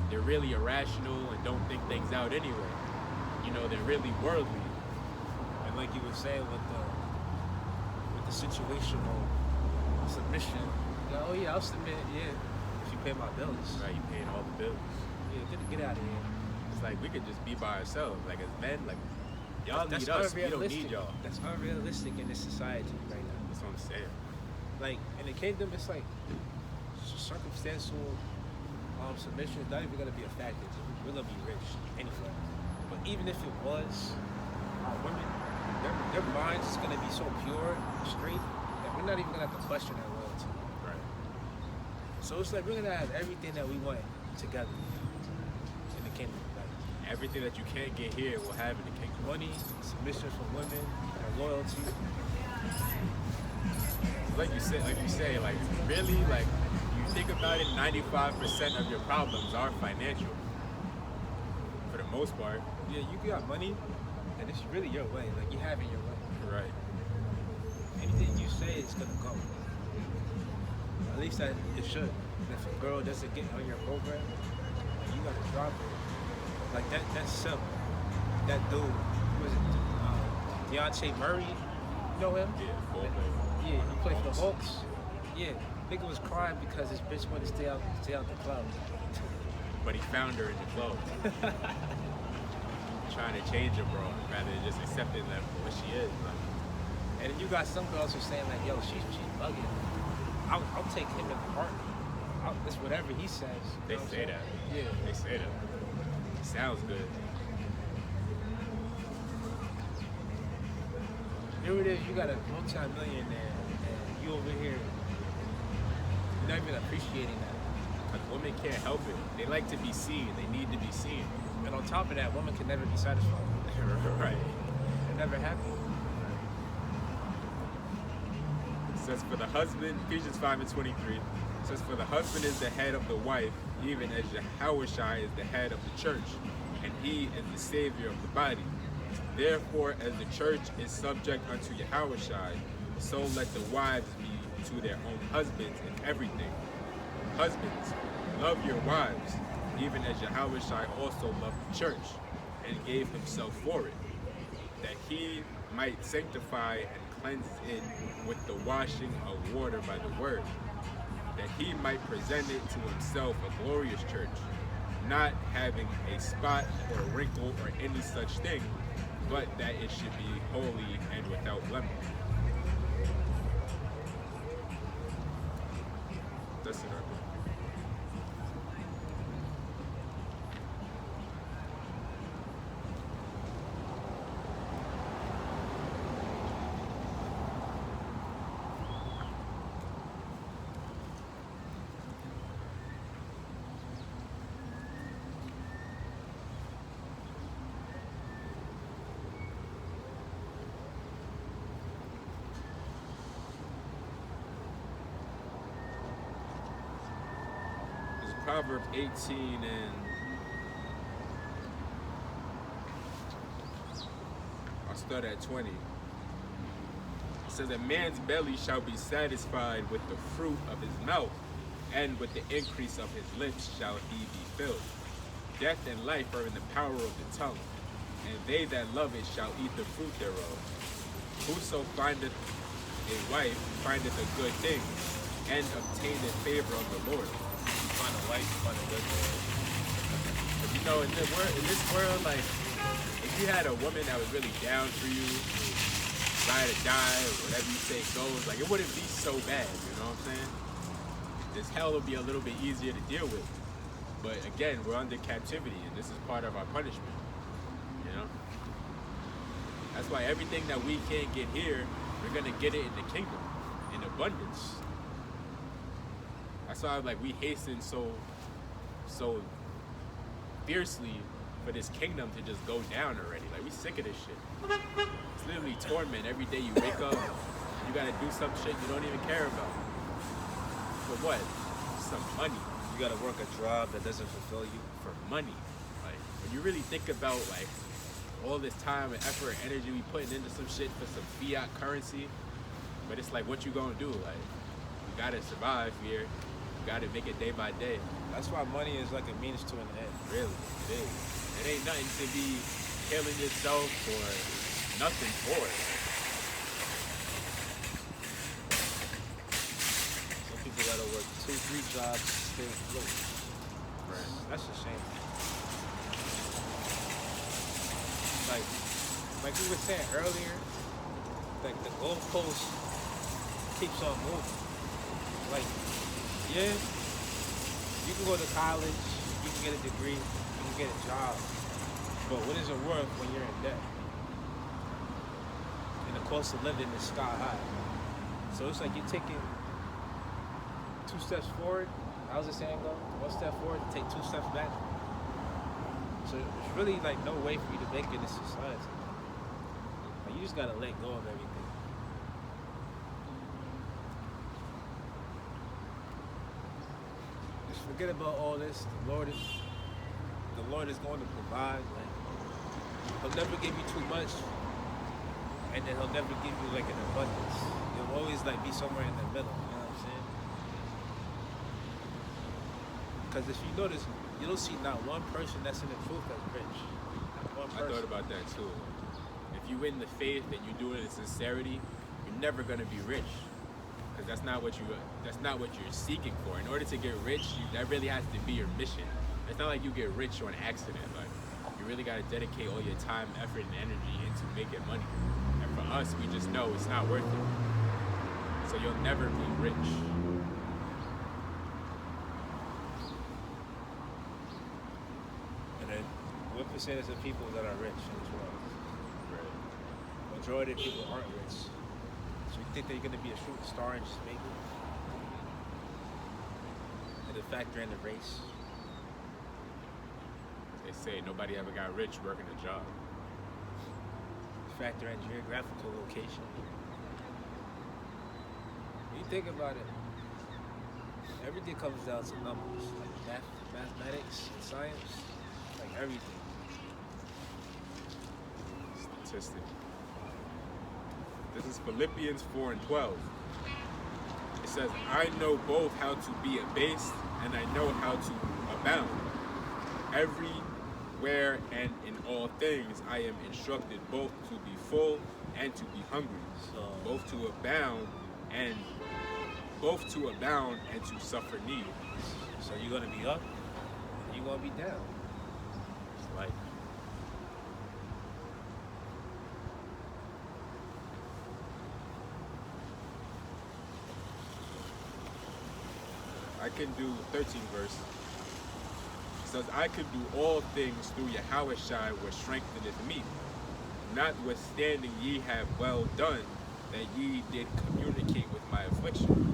they're really irrational and don't think things out anyway. You know, they're really worldly. And like you were saying with the situational submission, like, oh yeah, I'll submit, yeah, if you pay my bills. Right, you paying all the bills. Yeah, get out of here. It's like we could just be by ourselves. Like as men, like y'all That's need us. We don't need y'all. That's unrealistic in this society right now. That's what I'm saying. Like in the kingdom, it's like circumstantial submission is not even gonna be a factor. We're gonna be rich anyway. But even if it was, women, their minds is gonna be so pure, straight, that we're not even gonna have to question their loyalty. Right. So it's like we're gonna have everything that we want together in the kingdom. Like everything that you can't get here will have in the kingdom. Money, submission from women, and loyalty. Like you say, like really, like you think about it, 95% of your problems are financial. For the most part. Yeah, you got money, and it's really your way. Like you have it your way. Right. Anything you say is gonna go. At least that it should. And if a girl doesn't get on your program, like, you gotta drop her. Like that's simple. That dude, who was it? Deontay Murray. You know him? Yeah, fullback. Yeah, he played for the Hawks. Yeah, nigga was crying because his bitch wanted to stay out the club. But he found her in the club. Trying to change her, bro, rather than just accepting that for what she is. Like. And then you got some girls who saying like, yo, she's bugging. I'll take him in the heart. It's whatever he says. They say that. Yeah. They say that. It sounds good. Here it is, you got a multi-millionaire and you over here, you're not even appreciating that. Like women can't help it. They like to be seen. They need to be seen. And on top of that, women can never be satisfied. Right. They're never happy. It says for the husband, Ephesians 5:23, it says for the husband is the head of the wife, even as Yahushua is the head of the church, and he is the savior of the body. Therefore, as the church is subject unto Yahushua, so let the wives be to their own husbands in everything. Husbands, love your wives, even as Yahushua also loved the church, and gave himself for it, that he might sanctify and cleanse it with the washing of water by the word, that he might present it to himself a glorious church, not having a spot or a wrinkle or any such thing, but that it should be holy and without blemish. That's it, right? Proverbs 18 and I'll start at 20. It says, a man's belly shall be satisfied with the fruit of his mouth, and with the increase of his lips shall he be filled. Death and life are in the power of the tongue, and they that love it shall eat the fruit thereof. Whoso findeth a wife findeth a good thing, and obtaineth favor of the Lord. Find a wife, find a good man. But you know, in this world, like, if you had a woman that was really down for you, ride or die, or whatever you say goes, like, it wouldn't be so bad, you know what I'm saying? This hell would be a little bit easier to deal with. But again, we're under captivity, and this is part of our punishment, you know? That's why everything that we can't get here, we're gonna get it in the kingdom, in abundance. That's why like we hasten so fiercely for this kingdom to just go down already. Like we sick of this shit. It's literally torment. Every day you wake up, you gotta do some shit you don't even care about. For what? Some money. You gotta work a job that doesn't fulfill you. For money. Like when you really think about like all this time and effort and energy we putting into some shit for some fiat currency, but it's like what you gonna do? Like you gotta survive here. You gotta make it day by day. That's why money is like a means to an end. Really, it is. It ain't nothing to be killing yourself or nothing for it. Some people gotta work 2-3 jobs to stay afloat. Right. That's a shame. Like we were saying earlier, like the goalpost keeps on moving. Like, yeah, you can go to college, you can get a degree, you can get a job, but what is it worth when you're in debt? And the cost of living is sky high. So it's like you're taking 2 steps forward. How's the saying go? 1 step forward, take 2 steps back. So it's really like no way for you to make it in this society. Like, you just gotta let go of everything. Just forget about all this. The Lord is going to provide. Like, He'll never give you too much, and then He'll never give you like an abundance. He'll always like be somewhere in the middle. You know what I'm saying? Because if you notice, you don't see not one person that's in the truth that's rich. Not one person. I thought about that too. If you in the faith and you do it in sincerity, you're never gonna be rich, because that's not what you're seeking for. In order to get rich, that really has to be your mission. It's not like you get rich on accident. Like you really gotta dedicate all your time, effort, and energy into making money. And for us, we just know it's not worth it. So you'll never be rich. What percentage of people that are rich in this world? Right. Majority of people aren't rich. So you think that you're going to be a shooting star and just make it? And to factor in the race. They say nobody ever got rich working a job. Factor in geographical location. When you think about it, everything comes down to numbers. Like mathematics, science, like everything. Statistic. This is Philippians 4:12. It says, I know both how to be abased and I know how to abound. Everywhere and in all things I am instructed both to be full and to be hungry. So Both to abound and to suffer need. So you're gonna be up and you're gonna be down. It's like I can do 13 verse. It says, I could do all things through Yahushua which strengtheneth me. Notwithstanding ye have well done that ye did communicate with my affliction.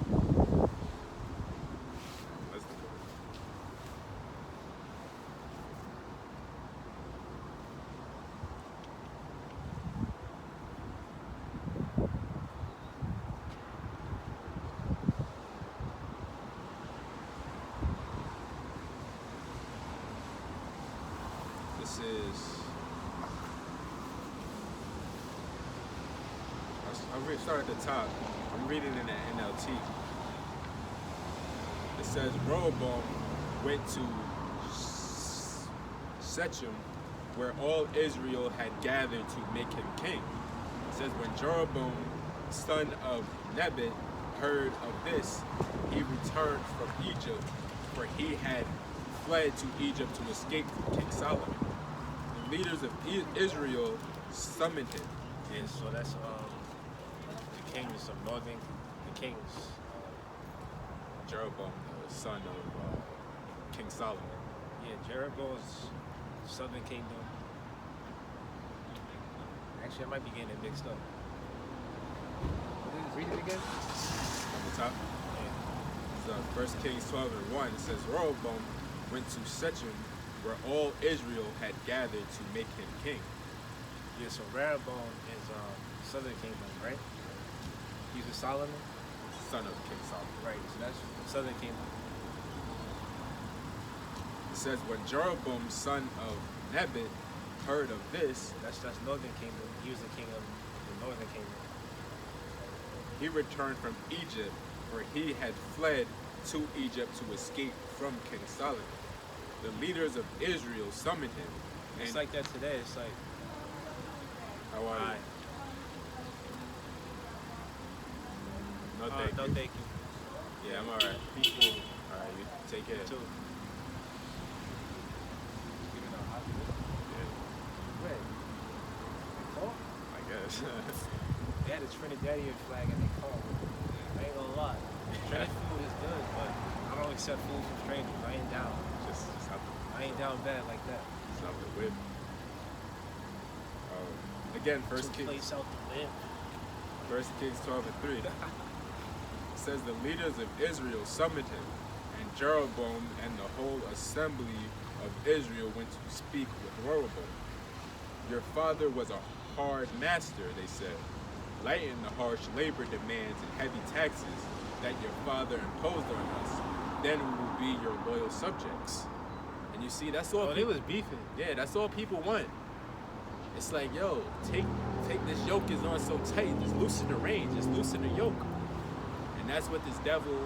Let's do it. This is, I'll start at the top. I'm reading in the NLT. It says, Rehoboam went to Shechem, where all Israel had gathered to make him king. It says, when Jeroboam, son of Nebat, heard of this, he returned from Egypt, for he had fled to Egypt to escape from King Solomon. The leaders of Israel summoned him. Yeah, so that's the kings of northern, the kings. Jeroboam, the son of King Solomon. Yeah, Jeroboam's southern kingdom. Actually, I might be getting it mixed up. Read it again. On the top. Yeah. So 1 Kings 12 and 1, it says, Rehoboam went to Shechem, where all Israel had gathered to make him king. Yeah, so Rehoboam is Southern Kingdom, right? He's a Solomon? Son of King Solomon. Right, so that's Southern Kingdom. It says, when Jeroboam, son of Nebat, heard of this, That's Northern Kingdom. He was the king of the Northern Kingdom. he returned from Egypt, for he had fled to Egypt to escape from King Solomon. The leaders of Israel summoned him. It's And like that today. It's like, how are alright, you? No, thank no you. thank you. Yeah, I'm alright. Peaceful. Alright, you take care. Too. Yeah, Wait. Oh, I guess. they had a Trinidadian flag and they called. I ain't gonna lie. Trinidad food is good, but I don't accept food from strangers. I ain't down. just something, I ain't down bad like that. something with. Again, First Two Kings, plates out the lip. 1 Kings 12 and 3. It says the leaders of Israel summoned him, and Jeroboam and the whole assembly of Israel went to speak with Rehoboam. Your father was a hard master, they said. Lighten the harsh labor demands and heavy taxes that your father imposed on us. Then we will be your loyal subjects. And you see, that's all. Oh, they was beefing. Yeah, that's all people want. It's like, yo, take this yoke is on so tight, just loosen the reins, just loosen the yoke. And that's what this devil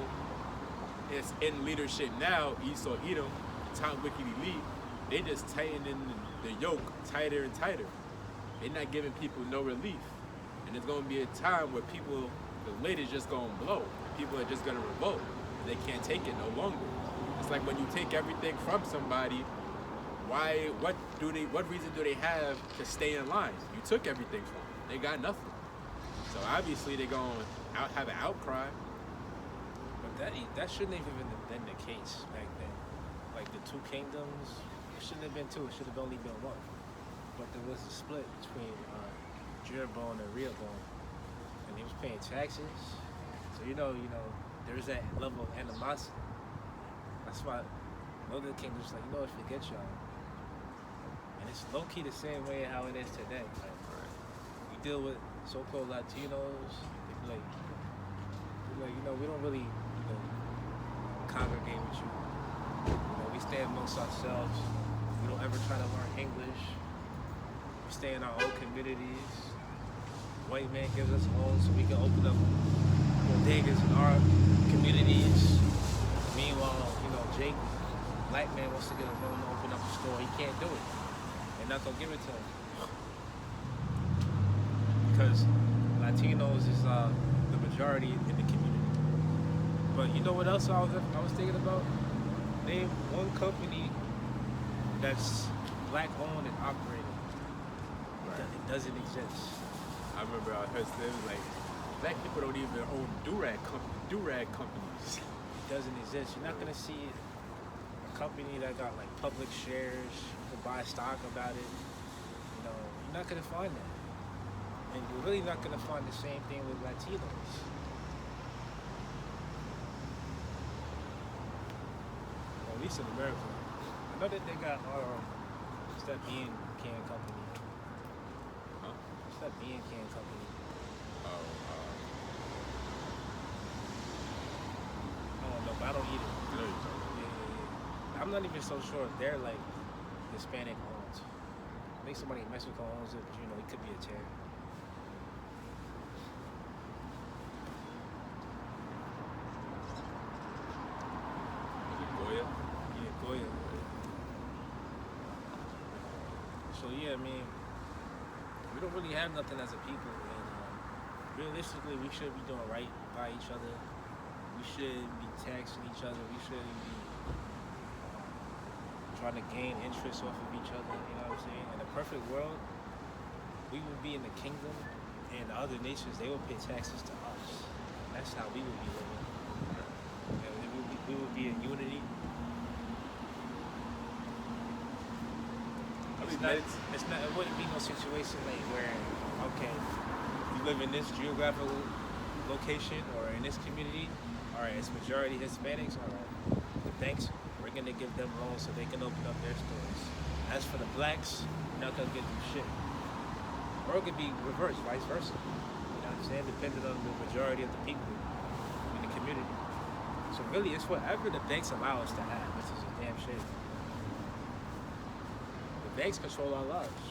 is in leadership now. Esau, Edom, the top wicked elite, they just tightening the yoke tighter and tighter. They're not giving people no relief. And there's gonna be a time where people, the lid is just gonna blow. People are just gonna revolt. They can't take it no longer. It's like when you take everything from somebody, what reason do they have to stay in line? You took everything from them. They got nothing. So obviously they're going to have an outcry. But that shouldn't have even been the case back then. Like the two kingdoms, it shouldn't have been two. It should have only been one. But there was a split between Jeroboam and Rehoboam, and he was paying taxes. So there's that level of animosity. That's why Northern Kingdom's like, forget y'all. And it's low key the same way how it is today. Like, we deal with so-called Latinos. They be like, we don't really, congregate with you. We stay amongst ourselves. We don't ever try to learn English. We stay in our own communities. White man gives us homes so we can open up bodegas in our communities. Meanwhile, Jake, black man wants to get a loan to open up a store. He can't do it. They're not gonna give it to him because Latinos is the majority in the community. But you know what else I was thinking about? Name one company that's black owned and operated. Right. It doesn't exist. I remember I heard them like, black people don't even own do-rag companies. It doesn't exist. You're not gonna see a company that got like public shares to buy stock about it. You're not gonna find that. And you're really not gonna find the same thing with Latinos. Well, at least in America. I know that they got what's that bean can company? Huh? What's that bean can company? I don't know, but I don't eat it. I know you're talking about. Yeah. I'm not even so sure if they're like Hispanic owned. I think somebody in Mexico owns it, but it could be a tear. Is it Goya? Yeah, Goya. So yeah, we don't really have nothing as a people, and realistically, we should be doing right by each other. We shouldn't be taxing each other. We shouldn't be trying to gain interest off of each other. You know what I'm saying? In a perfect world, we would be in the kingdom, and the other nations, they would pay taxes to us. That's how we would be living. And we would be in unity. It wouldn't be no situation like where okay, you live in this geographical location or in this community, all right, it's majority Hispanics, all right. The banks, we're gonna give them loans so they can open up their stores. As for the blacks, we're not gonna give them shit. Or it could be reversed, vice versa. You know what I'm saying? Depending on the majority of the people in the community. So really, it's whatever the banks allow us to have, which is a damn shame. The banks control our lives.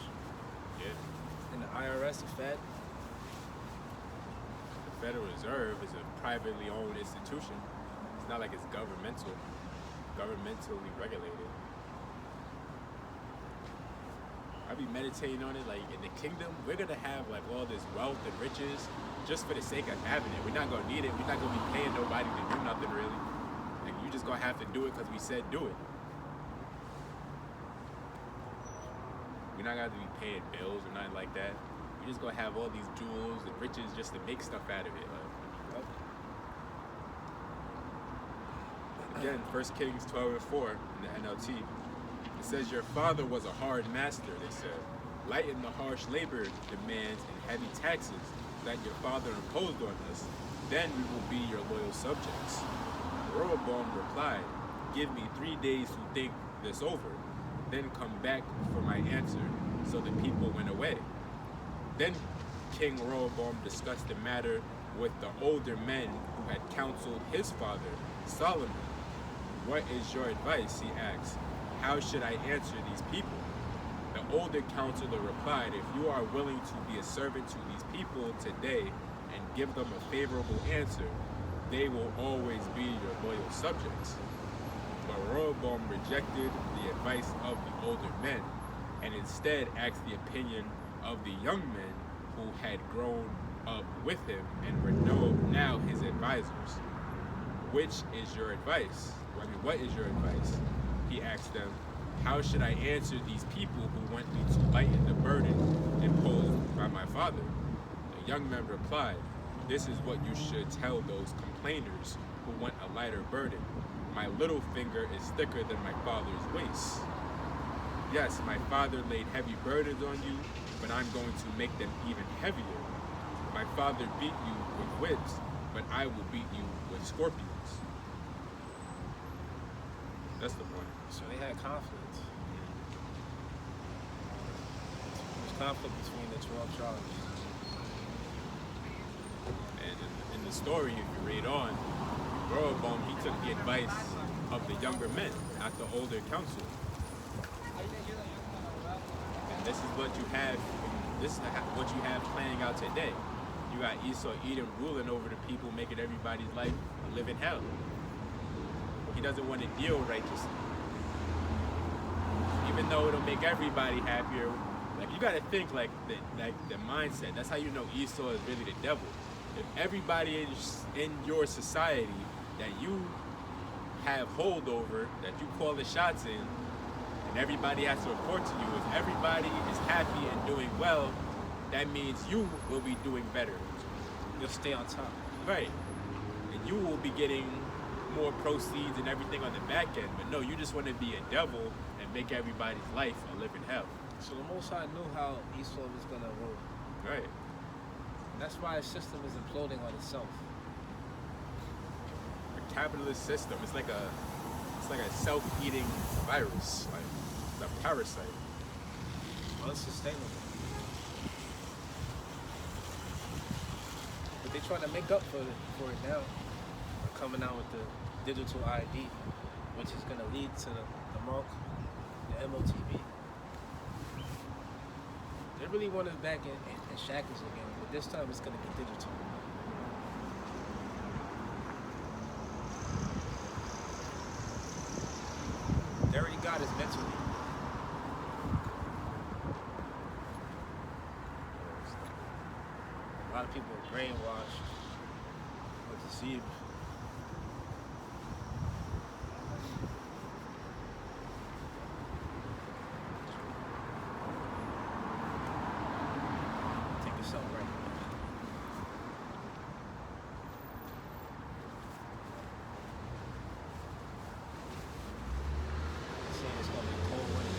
Yeah. And the IRS, the Fed. The Federal Reserve is a privately owned institution. It's not like it's governmentally regulated. I be meditating on it, like in the kingdom, we're gonna have like all this wealth and riches just for the sake of having it. We're not gonna need it. We're not gonna be paying nobody to do nothing really. Like you just gonna have to do it because we said do it. We're not gonna be paying bills or nothing like that. We're just gonna have all these jewels and riches just to make stuff out of it. Again, 1 Kings 12:4 in the NLT. It says, your father was a hard master, they said. Lighten the harsh labor demands and heavy taxes that your father imposed on us. Then we will be your loyal subjects. Rehoboam replied, give me 3 days to think this over, then come back for my answer. So the people went away. Then King Rehoboam discussed the matter with the older men who had counseled his father, Solomon. What is your advice, he asked. How should I answer these people? The older counselor replied, if you are willing to be a servant to these people today and give them a favorable answer, they will always be your loyal subjects. But Rehoboam rejected the advice of the older men and instead asked the opinion of the young men who had grown up with him and were now his advisors. Which is your advice? What is your advice? He asked them, how should I answer these people who want me to lighten the burden imposed by my father? The young men replied, this is what you should tell those complainers who want a lighter burden. My little finger is thicker than my father's waist. Yes, my father laid heavy burdens on you, but I'm going to make them even heavier. My father beat you with whips, but I will beat you with scorpions. That's the point. So they had conflict. There was conflict between the 12 tribes. And in the story, if you read on, Rehoboam, he took the advice of the younger men, not the older council. And this is what you have. This is what you have playing out today. You got Esau Edom ruling over the people, making everybody's life a living hell. He doesn't want to deal righteously. Even though it'll make everybody happier, like you gotta think like the mindset. That's how you know Esau is really the devil. If everybody in your society that you have hold over, that you call the shots in, and everybody has to report to you, if everybody is happy and doing well, that means you will be doing better. You'll stay on top. Right. And you will be getting more proceeds and everything on the back end. But no, you just want to be a devil and make everybody's life a living hell. So the Most High knew how Esau was going to rule. Right. And that's why his system is imploding on itself. A capitalist system, it's like a self-eating virus, like a parasite. Unsustainable. But they're trying to make up for it now. They're coming out with the digital ID, which is going to lead to the mark, the MOTB. They really want us back in shackles again, but this time it's going to be digital. They already got us mentally. A lot of people are brainwashed or deceived. Take yourself right. Saying it's gonna be a cold winter.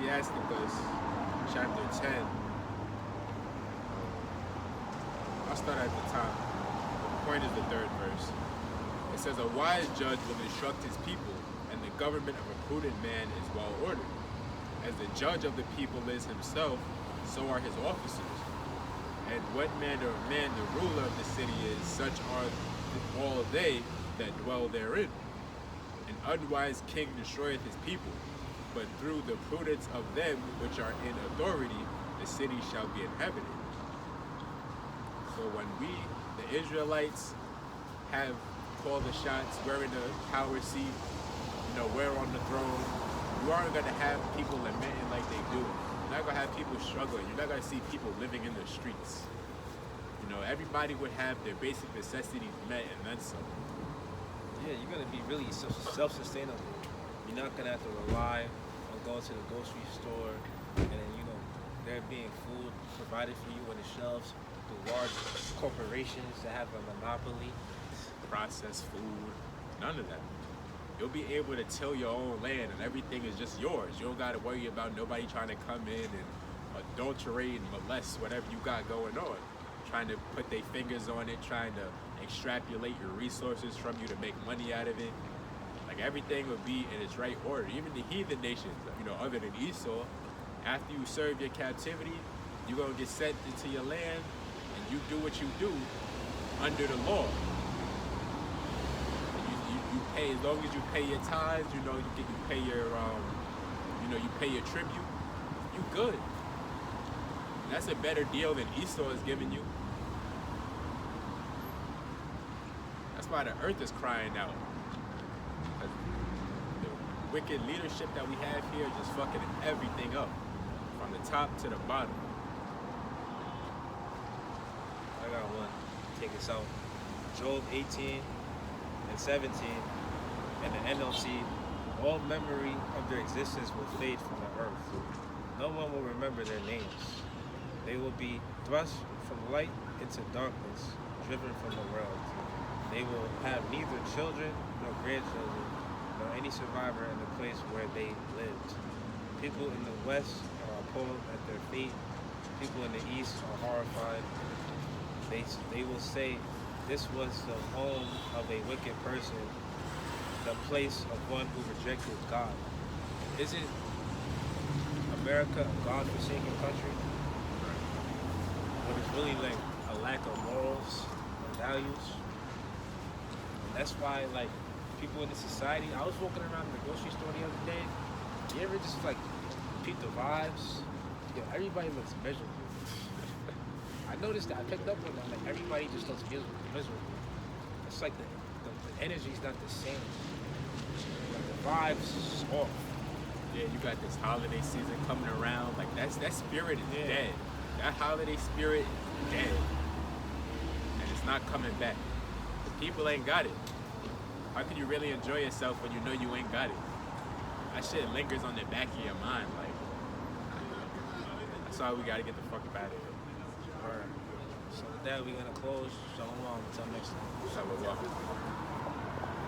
Ecclesiasticus, chapter 10. I'll start at the top. The point is the third verse. It says, a wise judge will instruct his people, and the government of a prudent man is well ordered. As the judge of the people is himself, so are his officers. And what manner of man the ruler of the city is, such are all they that dwell therein. An unwise king destroyeth his people, but through the prudence of them which are in authority, the city shall be inhabited. So when we, the Israelites, have called the shots, we're in the power seat, we're on the throne, you aren't going to have people lamenting like they do. You're not going to have people struggling. You're not going to see people living in the streets. Everybody would have their basic necessities met and then some. Yeah, you're gonna be really self-sustainable. You're not gonna have to rely on going to the grocery store and then there being food provided for you on the shelves through large corporations that have a monopoly. Processed food, none of that. You'll be able to till your own land and everything is just yours. You don't gotta worry about nobody trying to come in and adulterate and molest whatever you got going on. Trying to put their fingers on it, trying to extrapolate your resources from you to make money out of it. Like everything would be in its right order. Even the heathen nations, other than Esau, after you serve your captivity, you're gonna get sent into your land and you do what you do under the law. You pay, as long as you pay your tithes, you pay your you pay your tribute, you good. And that's a better deal than Esau is giving you. That's why the earth is crying out. The wicked leadership that we have here is just fucking everything up, from the top to the bottom. I got one. Take us out. Job 18 and 17 and the NLT. All memory of their existence will fade from the earth. No one will remember their names. They will be thrust from light into darkness, driven from the world. They will have neither children nor grandchildren, nor any survivor in the place where they lived. People in the west are appalled at their fate. People in the east are horrified. They will say, this was the home of a wicked person, the place of one who rejected God. Isn't America a God-forsaken country? But it's really like a lack of morals and values. And that's why people in the society, I was walking around the grocery store the other day. You ever just peep the vibes? Everybody looks miserable. I noticed that. I picked up on that. Everybody just looks miserable. It's like the energy's not the same. The vibes is off. Yeah, you got this holiday season coming around. That spirit is dead. That holiday spirit is dead. And it's not coming back. The people ain't got it. How can you really enjoy yourself when you know you ain't got it? That shit lingers on the back of your mind. That's why we gotta get the fuck up out of here. Alright. So with that, we're gonna close. Shalom. Until next time. Shalom.